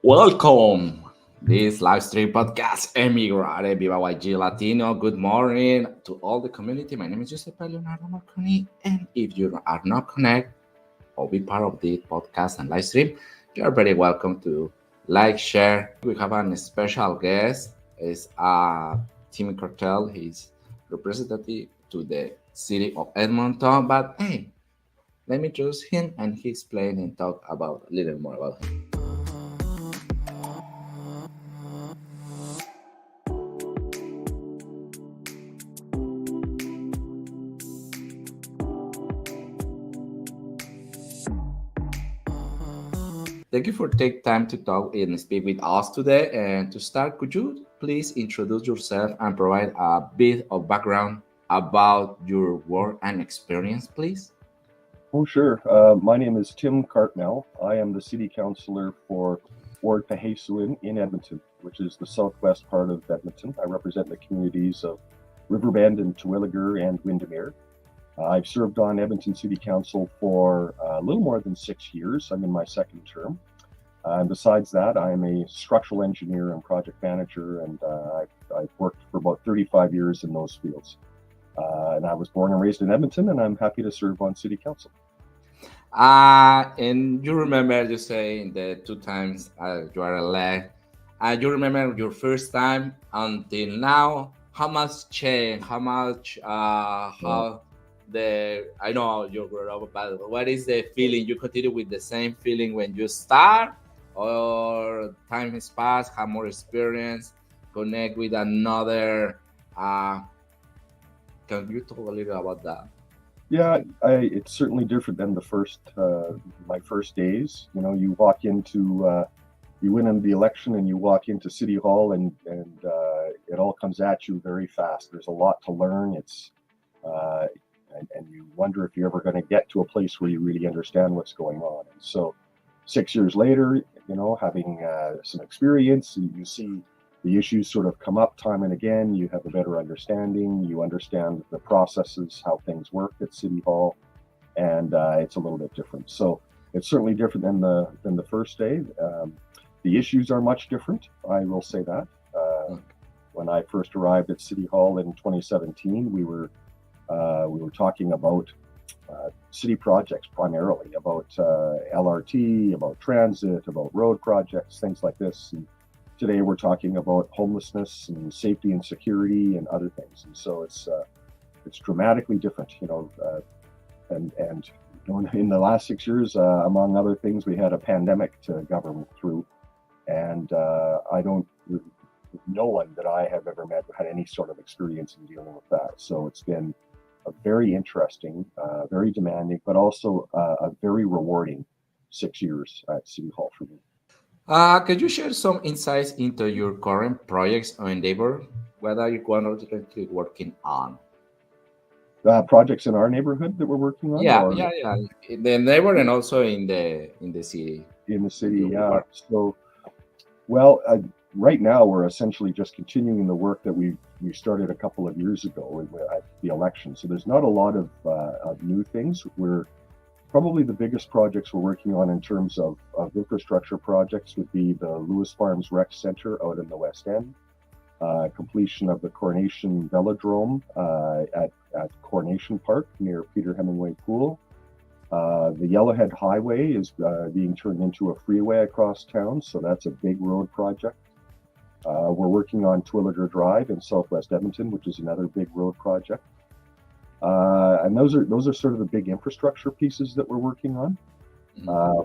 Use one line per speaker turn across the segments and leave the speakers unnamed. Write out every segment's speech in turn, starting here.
Welcome this live stream podcast, Emigrare Viva YG Latino. Good morning to all the community. My name is Giuseppe Leonardo Marconi, and if you are not connected or be part of the podcast and live stream, you are very welcome to like, share. We have a special guest. Is Tim Cartmell. He's representative to the city of Edmonton. But hey, let me introduce him and he explain and talk about a little more about him. Thank you for taking time to talk and speak with us today. And to start, could you please introduce yourself and provide a bit of background about your work and experience, please?
Oh, sure. My name is Tim Cartmell. I am the City Councillor for Ward {𝐴𝐴𝐶𝐿} in Edmonton, which is the southwest part of Edmonton. I represent the communities of Riverbend and Terwillegar and Windermere. I've served on Edmonton City Council for a little more than 6 years. I'm in my second term. And besides that, I'm a structural engineer and project manager, and I've worked for about 35 years in those fields. And I was born and raised in Edmonton, and I'm happy to serve on City Council.
And you remember you say the 2 times you are elected. You remember your first time until now. How much change? How much? I know you grew up, but what is the feeling? You continue with the same feeling when you start, or time has passed, have more experience, connect with another? Can you talk a little about that?
Yeah, it's certainly different than my first days. You know, you walk into, you win in the election, and you walk into City Hall, and it all comes at you very fast. There's a lot to learn. And you wonder if you're ever going to get to a place where you really understand what's going on. And so 6 years later, you know, having some experience, you see the issues sort of come up time and again. You have a better understanding. You understand the processes, how things work at City Hall, and it's a little bit different. So it's certainly different than the first day. The issues are much different, I will say that. When I first arrived at City Hall in 2017, we were talking about city projects primarily, about LRT, about transit, about road projects, things like this. And today we're talking about homelessness and safety and security and other things. And so it's dramatically different, you know. And in the last 6 years, among other things, we had a pandemic to govern through, and no one that I have ever met had any sort of experience in dealing with that. So it's been a very interesting, very demanding, but also a very rewarding 6 years at City Hall for me.
Could you share some insights into your current projects or endeavor? What are you currently working on?
Projects in our neighborhood that we're working on?
Yeah. In the neighborhood and also in the city. In the city,
yeah. So, well, right now we're essentially just continuing the work that we started a couple of years ago at the election. So there's not a lot of new things. We're probably the biggest projects we're working on in terms of infrastructure projects would be the Lewis Farms Rec Center out in the West End, completion of the Coronation Velodrome at Coronation Park near Peter Hemingway Pool. The Yellowhead Highway is being turned into a freeway across town, so that's a big road project. We're working on Terwillegar Drive in southwest Edmonton, which is another big road project. And those are sort of the big infrastructure pieces that we're working on.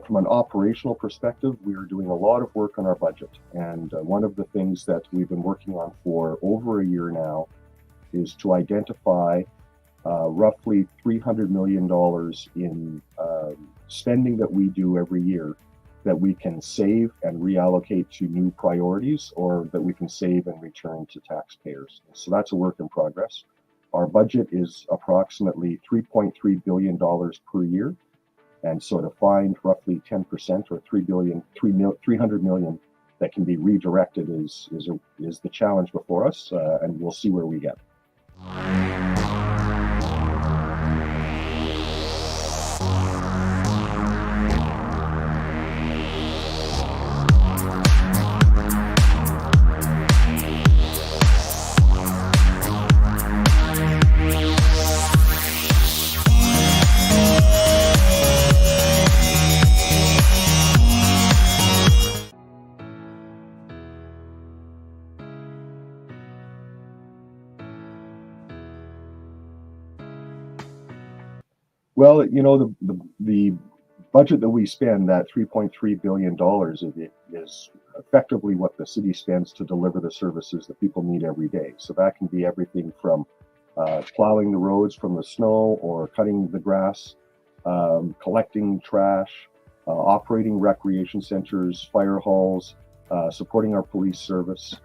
From an operational perspective, we are doing a lot of work on our budget. And one of the things that we've been working on for over a year now is to identify roughly $300 million in spending that we do every year that we can save and reallocate to new priorities, or that we can save and return to taxpayers. So that's a work in progress. Our budget is approximately $3.3 billion per year. And so to find roughly 10% or $300 million that can be redirected is the challenge before us, and we'll see where we get. Well, the budget that we spend, that $3.3 billion, is effectively what the city spends to deliver the services that people need every day. So that can be everything from plowing the roads from the snow, or cutting the grass, collecting trash, operating recreation centers, fire halls, supporting our police service.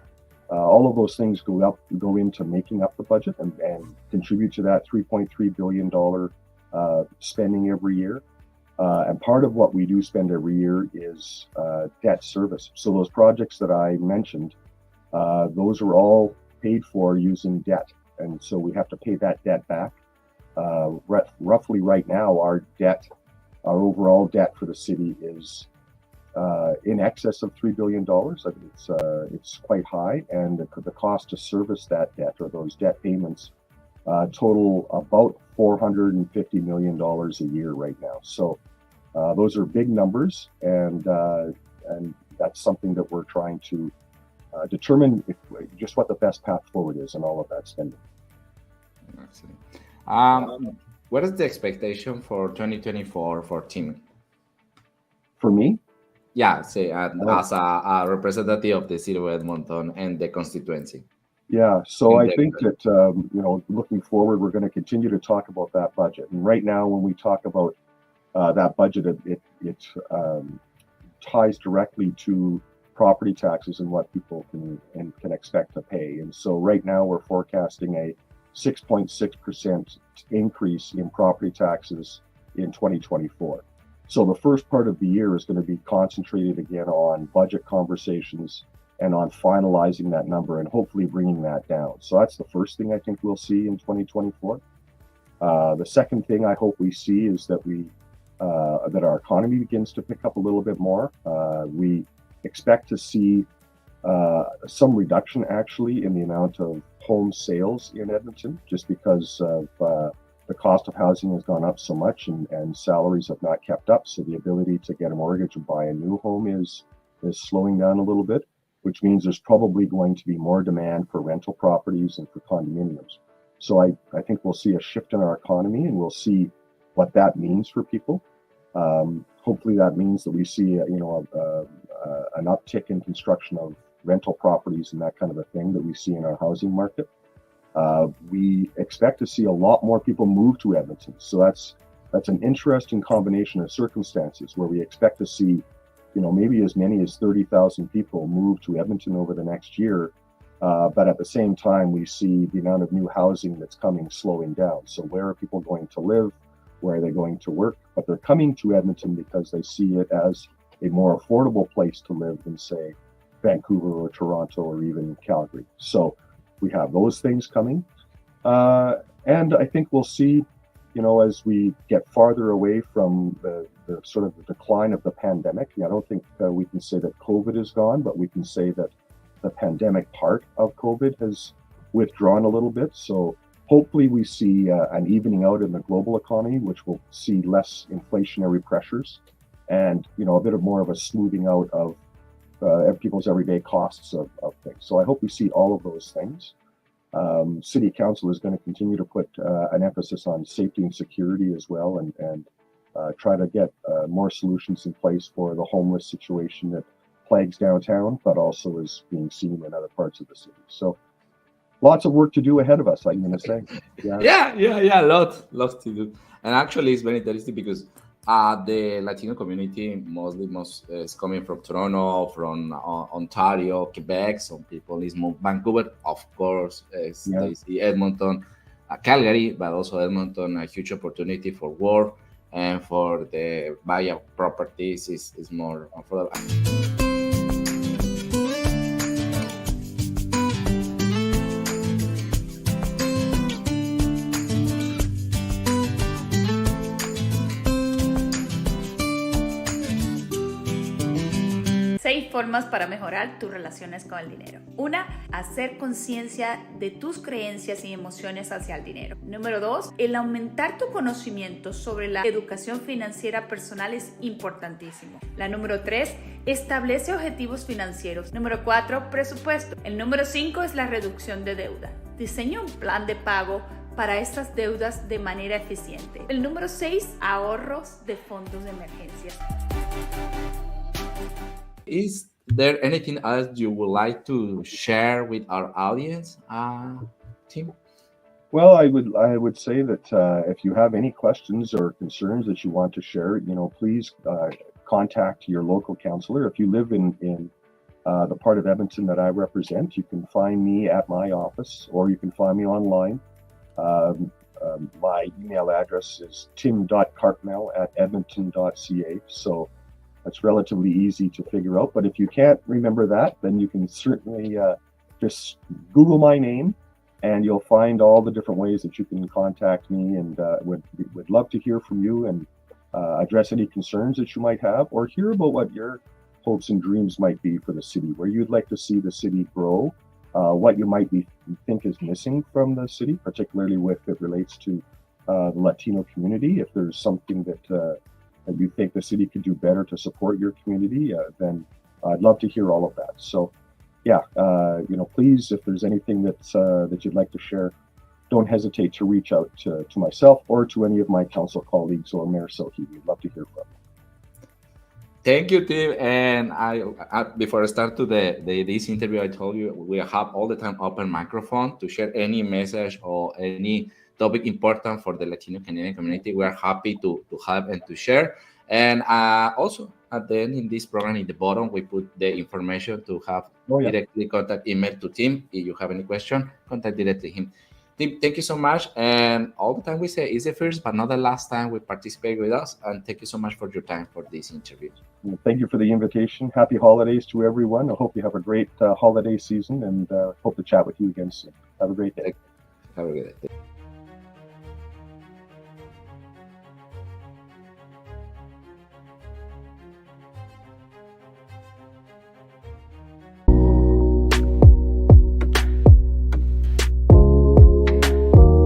All of those things go into making up the budget and contribute to that $3.3 billion spending every year. And part of what we do spend every year is debt service. So those projects that I mentioned, those are all paid for using debt. And so we have to pay that debt back. Roughly right now, our overall debt for the city is in excess of $3 billion. I think it's quite high, and the cost to service that debt, or those debt payments, total about $450 million a year right now. So those are big numbers, and that's something that we're trying to determine just what the best path forward is in all of that spending.
Excellent. What is the expectation for 2024 for Tim?
For me?
Yeah, as a representative of the city of Edmonton and the constituency.
Yeah, so I think that, looking forward, we're going to continue to talk about that budget. And right now, when we talk about that budget, it ties directly to property taxes and what people can expect to pay. And so right now, we're forecasting a 6.6% increase in property taxes in 2024. So the first part of the year is going to be concentrated again on budget conversations and on finalizing that number and hopefully bringing that down. So that's the first thing I think we'll see in 2024. The second thing I hope we see is that that our economy begins to pick up a little bit more. We expect to see some reduction actually in the amount of home sales in Edmonton, just because of the cost of housing has gone up so much, and salaries have not kept up. So the ability to get a mortgage and buy a new home is slowing down a little bit, which means there's probably going to be more demand for rental properties and for condominiums. So I think we'll see a shift in our economy, and we'll see what that means for people. Hopefully that means that we see an uptick in construction of rental properties and that kind of a thing that we see in our housing market. We expect to see a lot more people move to Edmonton. So that's an interesting combination of circumstances where we expect to see, maybe as many as 30,000 people move to Edmonton over the next year. But at the same time, we see the amount of new housing that's coming slowing down. So where are people going to live? Where are they going to work? But they're coming to Edmonton because they see it as a more affordable place to live than, say, Vancouver or Toronto or even Calgary. So we have those things coming. And I think we'll see, as we get farther away from the sort of the decline of the pandemic. I don't think we can say that COVID is gone, but we can say that the pandemic part of COVID has withdrawn a little bit. So hopefully we see an evening out in the global economy, which will see less inflationary pressures and, a bit of more of a smoothing out of people's everyday costs of things. So I hope we see all of those things. City Council is going to continue to put an emphasis on safety and security as well, and try to get more solutions in place for the homeless situation that plagues downtown, but also is being seen in other parts of the city. So lots of work to do ahead of us, I'm going to say.
Yeah, lots to do. And actually, it's very interesting because the Latino community mostly is coming from Toronto, from Ontario, Quebec. Some people is moved Vancouver, of course. They see Edmonton, Calgary, but also Edmonton, a huge opportunity for work and for the buy of properties is more affordable.
Formas para mejorar tus relaciones con el dinero. 1. Hacer conciencia de tus creencias y emociones hacia el dinero. Número 2. El aumentar tu conocimiento sobre la educación financiera personal es importantísimo. La número 3. Establece objetivos financieros. Número 4. Presupuesto. El número 5 es la reducción de deuda. Diseña un plan de pago para estas deudas de manera eficiente. El número 6, ahorros de fondos de emergencias.
Is there anything else you would like to share with our audience, Tim?
Well, I would say that if you have any questions or concerns that you want to share, please contact your local councillor. If you live in the part of Edmonton that I represent, you can find me at my office, or you can find me online. My email address is tim.cartmell@edmonton.ca. So that's relatively easy to figure out. But if you can't remember that, then you can certainly just Google my name, and you'll find all the different ways that you can contact me, and would love to hear from you and address any concerns that you might have, or hear about what your hopes and dreams might be for the city, where you'd like to see the city grow, what you might think is missing from the city, particularly if it relates to the Latino community. If there's something that you think the city could do better to support your community, then I'd love to hear all of that. So yeah, please, if there's anything that you'd like to share, don't hesitate to reach out to myself or to any of my council colleagues or Mayor Sohi. We'd love to hear from you.
Thank you, Tim. And I before I start to this interview, I told you we have all the time open microphone to share any message or any topic important for the Latino Canadian community. We are happy to have and to share. And also at the end in this program, in the bottom, we put the information to have directly contact email to Tim. If you have any question, contact directly him. Tim, thank you so much. And all the time we say is the first, but not the last time we participate with us. And thank you so much for your time for this interview.
Well, thank you for the invitation. Happy holidays to everyone. I hope you have a great holiday season, and hope to chat with you again soon. Have a great day.
Have a great day.